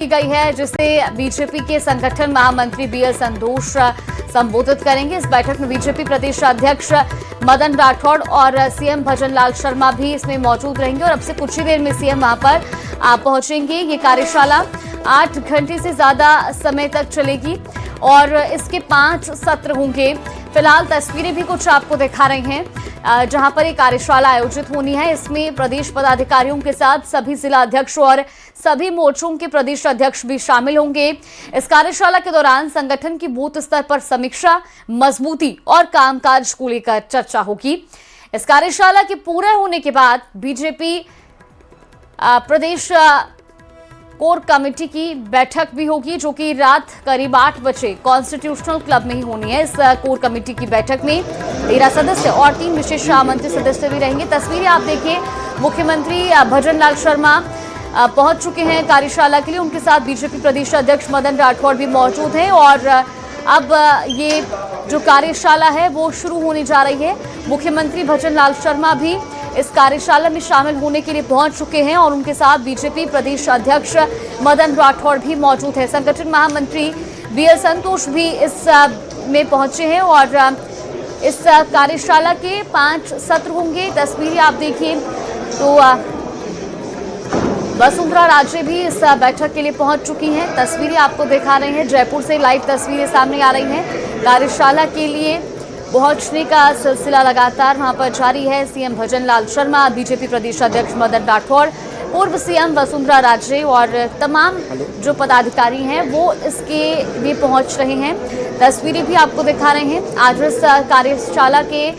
की गई है, जिसे बीजेपी के संगठन महामंत्री बीएल संतोष संबोधित करेंगे। इस बैठक में बीजेपी प्रदेश अध्यक्ष मदन राठौड़ और सीएम भजनलाल शर्मा भी इसमें मौजूद रहेंगे और अब से कुछ ही देर में सीएम वहां पर पहुंचेंगे। ये कार्यशाला 8 घंटे से ज्यादा समय तक चलेगी और इसके 5 सत्र होंगे। फिलहाल तस्वीरें भी कुछ आपको दिखा रहे हैं जहां पर एक कार्यशाला आयोजित होनी है। इसमें प्रदेश पदाधिकारियों के साथ सभी जिला अध्यक्ष और सभी मोर्चों के प्रदेश अध्यक्ष भी शामिल होंगे। इस कार्यशाला के दौरान संगठन की बूथ स्तर पर समीक्षा, मजबूती और कामकाज को लेकर चर्चा होगी। इस कार्यशाला के पूरे होने के बाद बीजेपी प्रदेश कोर कमेटी की बैठक भी होगी, जो कि रात करीब 8 बजे कॉन्स्टिट्यूशनल क्लब में ही होनी है। इस कोर कमेटी की बैठक में 13 सदस्य और 3 विशेष आमंत्रित सदस्य भी रहेंगे। तस्वीरें आप देखिए, मुख्यमंत्री भजनलाल शर्मा पहुंच चुके हैं कार्यशाला के लिए। उनके साथ बीजेपी प्रदेश अध्यक्ष मदन राठौड़ भी मौजूद हैं और अब ये जो कार्यशाला है वो शुरू होने जा रही है। मुख्यमंत्री भजनलाल शर्मा भी इस कार्यशाला में शामिल होने के लिए पहुंच चुके हैं और उनके साथ बीजेपी प्रदेश अध्यक्ष मदन राठौड़ भी मौजूद है। संगठन महामंत्री बीएल संतोष भी इस में पहुंचे हैं और इस कार्यशाला के 5 सत्र होंगे। तस्वीरें आप देखिए तो वसुंधरा राजे भी इस बैठक के लिए पहुंच चुकी हैं। तस्वीरें आपको दिखा रहे हैं, जयपुर से लाइव तस्वीरें सामने आ रही हैं। कार्यशाला के लिए पहुंचने का सिलसिला लगातार वहां पर जारी है। सीएम भजनलाल शर्मा, बीजेपी प्रदेश अध्यक्ष मदन राठौड़, पूर्व सीएम वसुंधरा राजे और तमाम जो पदाधिकारी हैं वो इसके लिए पहुंच रहे हैं। तस्वीरें भी आपको दिखा रहे हैं। आज इस कार्यशाला के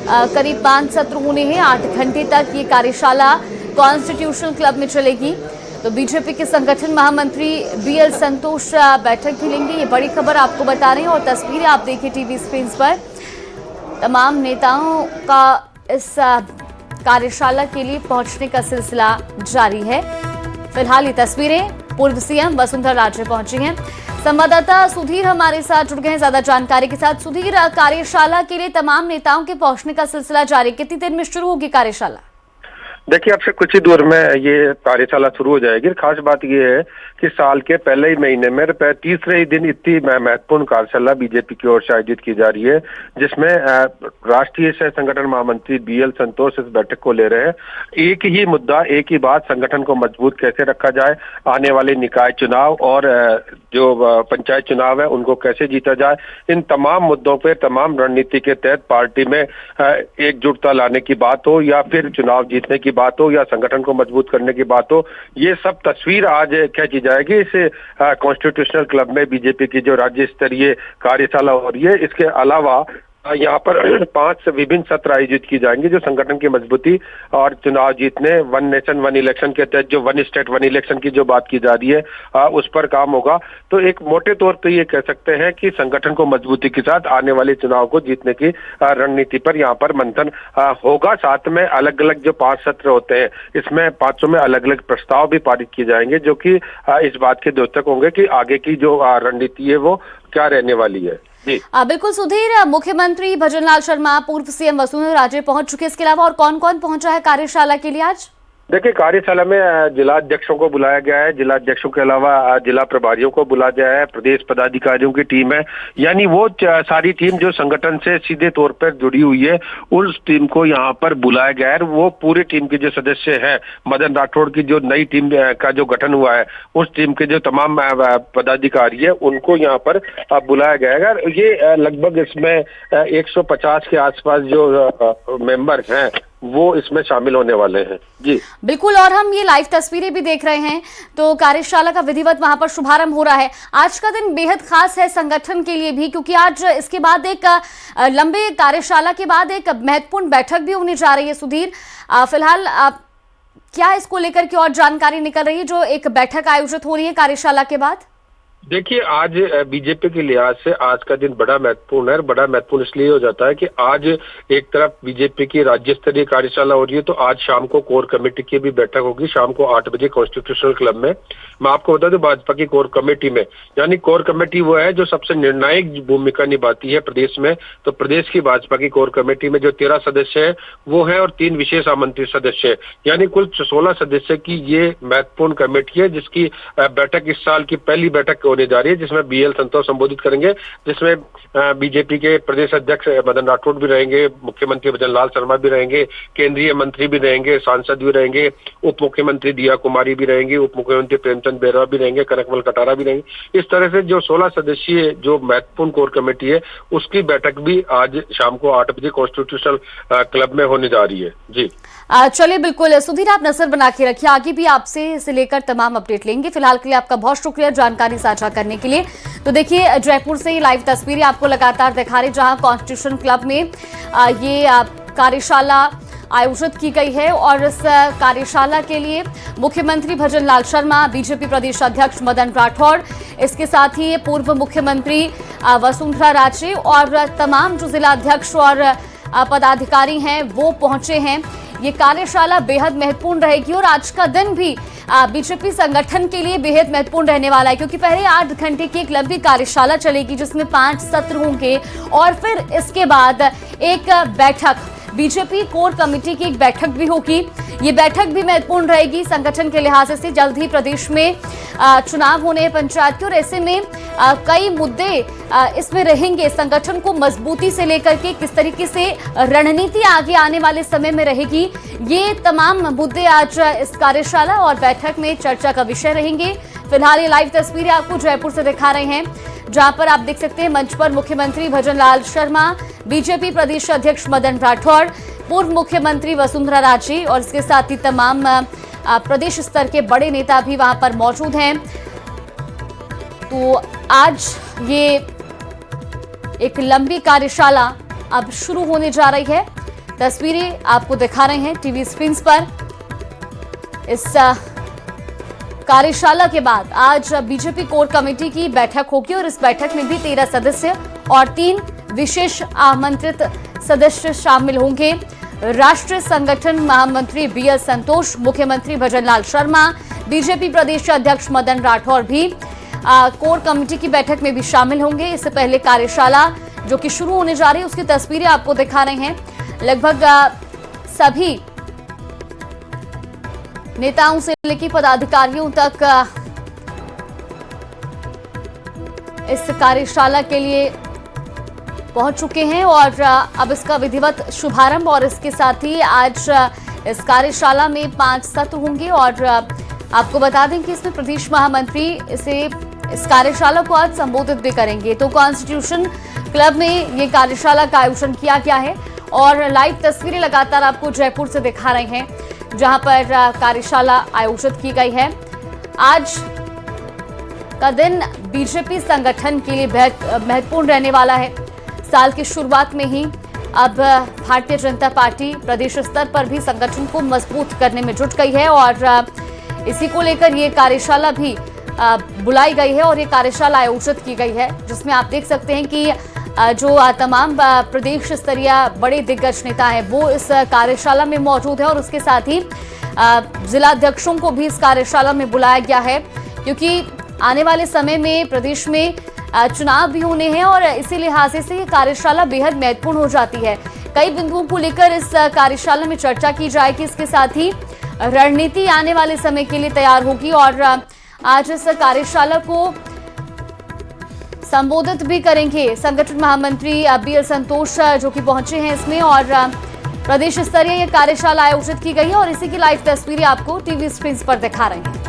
करीब 5 सत्र होने हैं। 8 घंटे तक ये कार्यशाला कॉन्स्टिट्यूशनल क्लब में चलेगी। तो बीजेपी के संगठन महामंत्री बीएल संतोष बैठक भी लेंगे। ये बड़ी खबर आपको बता रहे हैं और तस्वीरें आप देखिए टीवी स्क्रीन पर। तमाम नेताओं का इस कार्यशाला के लिए पहुंचने का सिलसिला जारी है। फिलहाल ये तस्वीरें पूर्व सीएम वसुंधरा राजे पहुंची हैं। संवाददाता सुधीर हमारे साथ जुड़ गए हैं ज्यादा जानकारी के साथ। सुधीर, कार्यशाला के लिए तमाम नेताओं के पहुंचने का सिलसिला जारी, कितनी देर में शुरू होगी कार्यशाला? देखिए, अब से कुछ ही दूर में ये कार्यशाला शुरू हो जाएगी। खास बात ये है कि साल के पहले ही महीने में तीसरे ही दिन इतनी महत्वपूर्ण कार्यशाला बीजेपी की ओर से आयोजित की जा रही है, जिसमें राष्ट्रीय सह संगठन महामंत्री बीएल संतोष इस बैठक को ले रहे हैं। एक ही मुद्दा, एक ही बात, संगठन को मजबूत कैसे रखा जाए, आने वाले निकाय चुनाव और जो पंचायत चुनाव है उनको कैसे जीता जाए, इन तमाम मुद्दों पे तमाम रणनीति के तहत पार्टी में एकजुटता लाने की बात हो या फिर चुनाव जीतने की बात हो या संगठन को मजबूत करने की बात हो, ये सब तस्वीर आज खींची जाएगी इस कॉन्स्टिट्यूशनल क्लब में। बीजेपी की जो राज्य स्तरीय कार्यशाला हो रही है, इसके अलावा यहाँ पर 5 विभिन्न सत्र आयोजित की जाएंगे जो संगठन की मजबूती और चुनाव जीतने, 1 नेशन 1 इलेक्शन के तहत जो 1 स्टेट 1 इलेक्शन की जो बात की जा रही है उस पर काम होगा। तो एक मोटे तौर पे ये कह सकते हैं कि संगठन को मजबूती के साथ आने वाले चुनाव को जीतने की रणनीति पर यहाँ पर मंथन होगा। साथ में अलग अलग जो 5 सत्र होते हैं, इसमें 5 में अलग अलग प्रस्ताव भी पारित किए जाएंगे, जो कि इस बात के द्योतक होंगे कि आगे की जो रणनीति है वो क्या रहने वाली है। बिल्कुल सुधीर, मुख्यमंत्री भजनलाल शर्मा, पूर्व सीएम वसुंधरा राजे पहुंच चुके। इसके अलावा और कौन कौन पहुंचा है कार्यशाला के लिए आज? देखिए, कार्यशाला में जिला अध्यक्षों को बुलाया गया है। जिला अध्यक्षों के अलावा जिला प्रभारियों को बुलाया गया है। प्रदेश पदाधिकारियों की टीम है, यानी वो सारी टीम जो संगठन से सीधे तौर पर जुड़ी हुई है, उस टीम को यहाँ पर बुलाया गया है। वो पूरी टीम के जो सदस्य हैं, मदन राठौड़ की जो नई टीम का जो गठन हुआ है, उस टीम के जो तमाम पदाधिकारी है उनको यहाँ पर बुलाया गया है। ये लगभग इसमें 150 के आसपास जो मेंबर हैं वो इसमें शामिल होने वाले हैं। जी बिल्कुल, और हम ये लाइव तस्वीरें भी देख रहे हैं। तो कार्यशाला का विधिवत वहां पर शुभारंभ हो रहा है। आज का दिन बेहद खास है संगठन के लिए भी, क्योंकि आज इसके बाद एक लंबे कार्यशाला के बाद एक महत्वपूर्ण बैठक भी होने जा रही है। सुधीर, फिलहाल क्या इसको लेकर की और जानकारी निकल रही है, जो एक बैठक आयोजित हो रही है कार्यशाला के बाद? देखिए, आज बीजेपी के लिहाज से आज का दिन बड़ा महत्वपूर्ण है। बड़ा महत्वपूर्ण इसलिए हो जाता है कि आज एक तरफ बीजेपी की राज्य स्तरीय कार्यशाला हो रही है, तो आज शाम को कोर कमेटी की भी बैठक होगी, शाम को 8 बजे कॉन्स्टिट्यूशनल क्लब में। मैं आपको बता दूं, भाजपा की कोर कमेटी में, यानी कोर कमेटी वो है जो सबसे निर्णायक भूमिका निभाती है प्रदेश में। तो प्रदेश की भाजपा की कोर कमेटी में जो 13 सदस्य है वो है, और 3 विशेष आमंत्रित सदस्य है, यानी कुल 16 सदस्य की ये महत्वपूर्ण कमेटी है, जिसकी बैठक इस साल की पहली बैठक होने जा रही है, जिसमें बीएल संतोष संबोधित करेंगे, जिसमें बीजेपी के प्रदेश अध्यक्ष मदन राठौड़ भी रहेंगे, मुख्यमंत्री भजन लाल शर्मा भी रहेंगे, केंद्रीय मंत्री भी रहेंगे, सांसद भी रहेंगे, उप मुख्यमंत्री दिया कुमारी भी रहेंगी, उप मुख्यमंत्री प्रेमचंद बैरवा भी रहेंगे, कनकमल कटारा भी रहेंगे। इस तरह से जो 16 सदस्यीय जो महत्वपूर्ण कोर कमेटी है, उसकी बैठक भी आज शाम को 8 बजे कॉन्स्टिट्यूशनल क्लब में होने जा रही है। जी चलिए, बिल्कुल सुधीर, आप नजर बना के रखिए, आगे भी आपसे इसे लेकर तमाम अपडेट लेंगे। फिलहाल के लिए आपका बहुत शुक्रिया जानकारी साझा करने के लिए। तो देखिए, जयपुर से लाइव तस्वीरें आपको लगातार दिखा रहे, जहां कॉन्स्टिट्यूशन क्लब में ये कार्यशाला आयोजित की गई है, और इस कार्यशाला के लिए मुख्यमंत्री भजन लाल शर्मा, बीजेपी प्रदेश अध्यक्ष मदन राठौड़, इसके साथ ही पूर्व मुख्यमंत्री वसुंधरा राजे और तमाम जो जिला अध्यक्ष और पदाधिकारी हैं वो पहुंचे हैं। ये कार्यशाला बेहद महत्वपूर्ण रहेगी, और आज का दिन भी बीजेपी संगठन के लिए बेहद महत्वपूर्ण रहने वाला है, क्योंकि पहले 8 घंटे की एक लंबी कार्यशाला चलेगी, जिसमें 5 सत्र होंगे, और फिर इसके बाद एक बैठक, बीजेपी कोर कमेटी की एक बैठक भी होगी। ये बैठक भी महत्वपूर्ण रहेगी संगठन के लिहाज से। जल्द ही प्रदेश में चुनाव होने हैं पंचायत के, और ऐसे में कई मुद्दे इसमें रहेंगे। संगठन को मजबूती से लेकर के किस तरीके से रणनीति आगे आने वाले समय में रहेगी, ये तमाम मुद्दे आज इस कार्यशाला और बैठक में चर्चा का विषय रहेंगे। फिलहाल ये लाइव तस्वीरें आपको जयपुर से दिखा रहे हैं, जहां पर आप देख सकते हैं मंच पर मुख्यमंत्री भजन लाल शर्मा, बीजेपी प्रदेश अध्यक्ष मदन राठौड़, पूर्व मुख्यमंत्री वसुंधरा राजे, और इसके साथ ही तमाम प्रदेश स्तर के बड़े नेता भी वहां पर मौजूद हैं। तो आज ये एक लंबी कार्यशाला अब शुरू होने जा रही है। तस्वीरें आपको दिखा रहे हैं टीवी स्क्रीन पर। इस कार्यशाला के बाद आज बीजेपी कोर कमेटी की बैठक होगी, और इस बैठक में भी 13 सदस्य और 3 विशेष आमंत्रित सदस्य शामिल होंगे। राष्ट्रीय संगठन महामंत्री बीएल संतोष, मुख्यमंत्री भजन लाल शर्मा, बीजेपी प्रदेश अध्यक्ष मदन राठौड़ भी कोर कमेटी की बैठक में भी शामिल होंगे। इससे पहले कार्यशाला जो कि शुरू होने जा रही है, उसकी तस्वीरें आपको दिखा रहे हैं। लगभग सभी नेताओं से लेकर पदाधिकारियों तक इस कार्यशाला के लिए पहुंच चुके हैं, और अब इसका विधिवत शुभारंभ, और इसके साथ ही आज इस कार्यशाला में 5 सत्र होंगे। और आपको बता दें कि इसमें प्रदेश महामंत्री इस कार्यशाला को आज संबोधित भी करेंगे। तो कॉन्स्टिट्यूशन क्लब में ये कार्यशाला का आयोजन किया गया है, और लाइव तस्वीरें लगातार आपको जयपुर से दिखा रहे हैं, जहां पर कार्यशाला आयोजित की गई है। आज का दिन बीजेपी संगठन के लिए महत्वपूर्ण रहने वाला है। साल की शुरुआत में ही अब भारतीय जनता पार्टी प्रदेश स्तर पर भी संगठन को मजबूत करने में जुट गई है, और इसी को लेकर ये कार्यशाला भी बुलाई गई है, और ये कार्यशाला आयोजित की गई है, जिसमें आप देख सकते हैं कि जो तमाम प्रदेश स्तरीय बड़े दिग्गज नेता हैं वो इस कार्यशाला में मौजूद है, और उसके साथ ही जिला अध्यक्षों को भी इस कार्यशाला में बुलाया गया है, क्योंकि आने वाले समय में प्रदेश में चुनाव भी होने हैं, और इसी लिहाज से ये कार्यशाला बेहद महत्वपूर्ण हो जाती है। कई बिंदुओं को लेकर इस कार्यशाला में चर्चा की जाएगी, इसके साथ ही रणनीति आने वाले समय के लिए तैयार होगी। और आज इस कार्यशाला को संबोधित भी करेंगे संगठन महामंत्री बीएल संतोष, जो कि पहुंचे हैं इसमें, और प्रदेश स्तरीय ये कार्यशाला आयोजित की गई है, और इसी की लाइव तस्वीरें आपको टीवी स्क्रीन पर दिखा रहे हैं।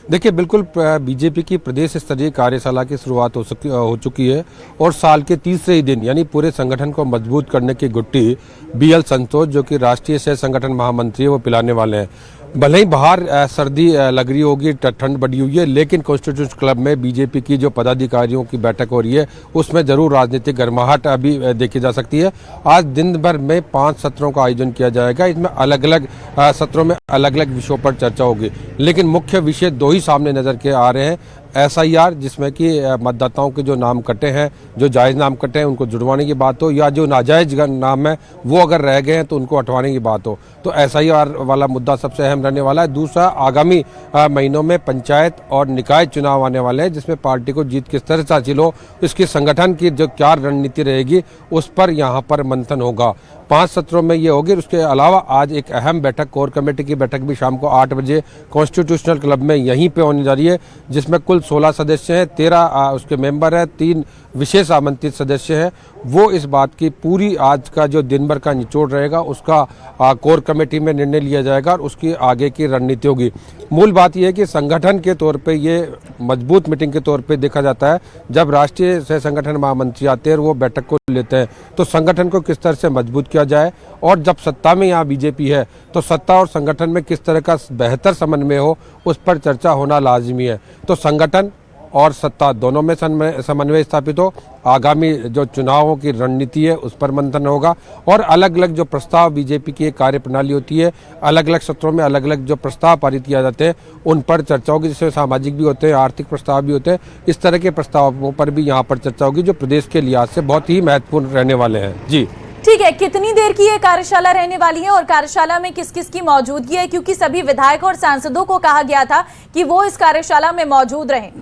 देखिए, बिल्कुल बीजेपी की प्रदेश स्तरीय कार्यशाला की शुरुआत हो चुकी है, और साल के तीसरे ही दिन यानी पूरे संगठन को मजबूत करने की गुट्टी बीएल संतोष, जो कि राष्ट्रीय सह संगठन महामंत्री है, वो पिलाने वाले हैं। भले ही बाहर सर्दी लग रही होगी, ठंड बढ़ी हुई है, लेकिन कॉन्स्टिट्यूशन क्लब में बीजेपी की जो पदाधिकारियों की बैठक हो रही है उसमें जरूर राजनीतिक गर्माहट अभी देखी जा सकती है। आज दिन भर में 5 सत्रों का आयोजन किया जाएगा। इसमें अलग अलग सत्रों में अलग अलग विषयों पर चर्चा होगी, लेकिन मुख्य विषय 2 ही सामने नजर के आ रहे हैं। SIR, जिसमें कि मतदाताओं के जो नाम कटे हैं, जो जायज़ नाम कटे हैं उनको जुड़वाने की बात हो, या जो नाजायज नाम है वो अगर रह गए हैं तो उनको हटवाने की बात हो। तो SIR वाला मुद्दा सबसे अहम रहने वाला है। दूसरा, आगामी महीनों में पंचायत और निकाय चुनाव आने वाले हैं, जिसमें पार्टी को जीत किस तरह से हासिल हो, इसकी संगठन की जो क्या रणनीति रहेगी उस पर यहाँ पर मंथन होगा। 5 सत्रों में ये होगी। उसके अलावा आज एक अहम बैठक, कोर कमेटी की बैठक भी शाम को 8 बजे कॉन्स्टिट्यूशनल क्लब में यहीं पे होने जा रही है, जिसमें कुल 16 सदस्य हैं, 13 उसके मेंबर हैं, 3 विशेष आमंत्रित सदस्य हैं। वो इस बात की पूरी आज का जो दिन भर का निचोड़ रहेगा उसका कोर कमेटी में निर्णय लिया जाएगा और उसकी आगे की रणनीति होगी। मूल बात यह है कि संगठन के तौर पे ये मजबूत मीटिंग के तौर पे देखा जाता है। जब राष्ट्रीय सह संगठन महामंत्री आते हैं और वो बैठक को लेते हैं तो संगठन को किस तरह से मजबूत किया जाए, और जब सत्ता में यहाँ बीजेपी है तो सत्ता और संगठन में किस तरह का बेहतर समन्वय हो, उस पर चर्चा होना लाजमी है। तो संगठन और सत्ता दोनों में समन्वय स्थापित हो, आगामी जो चुनावों की रणनीति है उस पर मंथन होगा, और अलग अलग जो प्रस्ताव बीजेपी की एक कार्य प्रणाली होती है, अलग अलग सत्रों में अलग अलग जो प्रस्ताव पारित किया जाते हैं उन पर चर्चा होगी, जिसमें सामाजिक भी होते हैं, आर्थिक प्रस्ताव भी होते हैं। इस तरह के प्रस्तावों पर भी यहाँ पर चर्चा होगी, जो प्रदेश के लिहाज से बहुत ही महत्वपूर्ण रहने वाले हैं। जी ठीक है, कितनी देर की ये कार्यशाला रहने वाली है और कार्यशाला में किस किस की मौजूदगी है, क्योंकि सभी विधायकों और सांसदों को कहा गया था कि वो इस कार्यशाला में मौजूद रहें।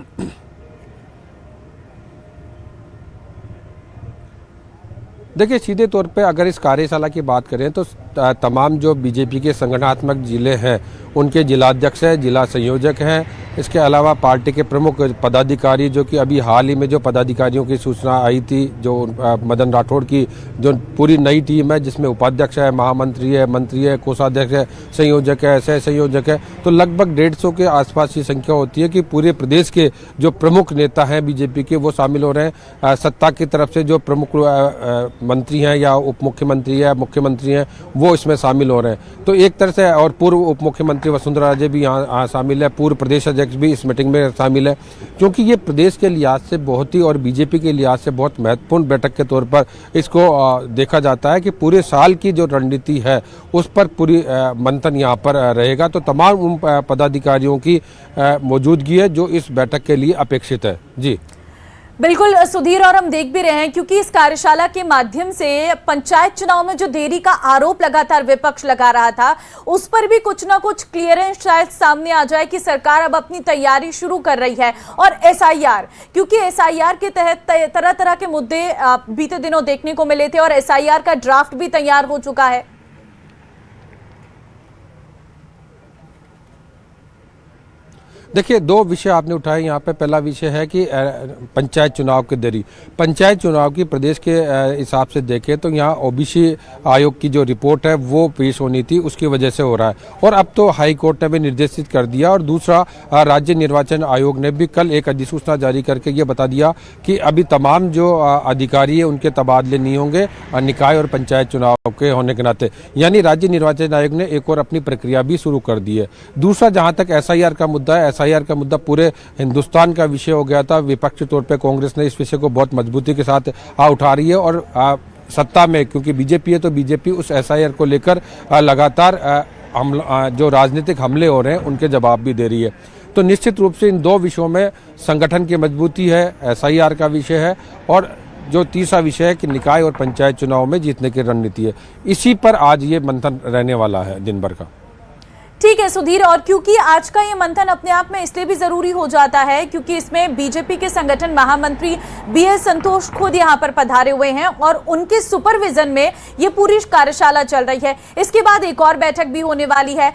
देखिए, सीधे तौर पे अगर इस कार्यशाला की बात करें तो तमाम जो बीजेपी के संगठनात्मक जिले हैं उनके जिलाध्यक्ष हैं, जिला संयोजक हैं, इसके अलावा पार्टी के प्रमुख पदाधिकारी, जो कि अभी हाल ही में जो पदाधिकारियों की सूचना आई थी, जो मदन राठौड़ की जो पूरी नई टीम है, जिसमें उपाध्यक्ष है, महामंत्री है, मंत्री है, कोषाध्यक्ष है, संयोजक है, सह संयोजक है, तो लगभग 150 के आसपास की संख्या होती है कि पूरे प्रदेश के जो प्रमुख नेता हैं बीजेपी के वो शामिल हो रहे हैं। सत्ता की तरफ से जो प्रमुख मंत्री हैं या उप मुख्यमंत्री है, मुख्यमंत्री हैं, वो इसमें शामिल हो रहे हैं। तो एक तरह से, और पूर्व उप मुख्यमंत्री वसुंधरा राजे भी यहाँ शामिल है, पूर्व प्रदेश अध्यक्ष भी इस मीटिंग में शामिल है, क्योंकि ये प्रदेश के लिहाज से बहुत ही और बीजेपी के लिहाज से बहुत महत्वपूर्ण बैठक के तौर पर इसको देखा जाता है कि पूरे साल की जो रणनीति है उस पर पूरी मंथन यहाँ पर रहेगा। तो तमाम पदाधिकारियों की मौजूदगी है जो इस बैठक के लिए अपेक्षित है। जी बिल्कुल सुधीर, और हम देख भी रहे हैं क्योंकि इस कार्यशाला के माध्यम से पंचायत चुनाव में जो देरी का आरोप लगातार विपक्ष लगा रहा था उस पर भी कुछ ना कुछ क्लियरेंस शायद सामने आ जाए कि सरकार अब अपनी तैयारी शुरू कर रही है। और SIR, क्योंकि SIR के तहत तरह तरह के मुद्दे बीते दिनों देखने को मिले थे और SIR का ड्राफ्ट भी तैयार हो चुका है। देखिए, 2 विषय आपने उठाए यहाँ पे। पहला विषय है कि पंचायत चुनाव की देरी। पंचायत चुनाव की प्रदेश के हिसाब से देखें तो यहाँ OBC आयोग की जो रिपोर्ट है वो पेश होनी थी, उसकी वजह से हो रहा है, और अब तो हाई कोर्ट ने भी निर्देशित कर दिया। और दूसरा, राज्य निर्वाचन आयोग ने भी कल एक अधिसूचना जारी करके ये बता दिया कि अभी तमाम जो अधिकारी है उनके तबादले नहीं होंगे निकाय और पंचायत चुनाव के होने के नाते, यानी राज्य निर्वाचन आयोग ने एक और अपनी प्रक्रिया भी शुरू कर दी है। दूसरा, जहाँ तक SIR का मुद्दा है, SIR का मुद्दा पूरे हिंदुस्तान का विषय हो गया था। विपक्षी तौर पे कांग्रेस ने इस विषय को बहुत मजबूती के साथ उठा रही है, और सत्ता में क्योंकि बीजेपी है तो बीजेपी उस SIR को लेकर लगातार जो राजनीतिक हमले हो रहे हैं उनके जवाब भी दे रही है। तो निश्चित रूप से इन 2 विषयों में संगठन की मजबूती है, SIR का विषय है, और जो तीसरा विषय है कि निकाय और पंचायत चुनाव में जीतने की रणनीति है। इसी पर आज ये मंथन रहने वाला है दिन भर का। ठीक है सुधीर, और क्योंकि आज का ये मंथन अपने आप में इसलिए भी जरूरी हो जाता है क्योंकि इसमें बीजेपी के संगठन महामंत्री BL संतोष खुद यहाँ पर पधारे हुए हैं और उनके सुपरविजन में ये पूरी कार्यशाला चल रही है। इसके बाद एक और बैठक भी होने वाली है।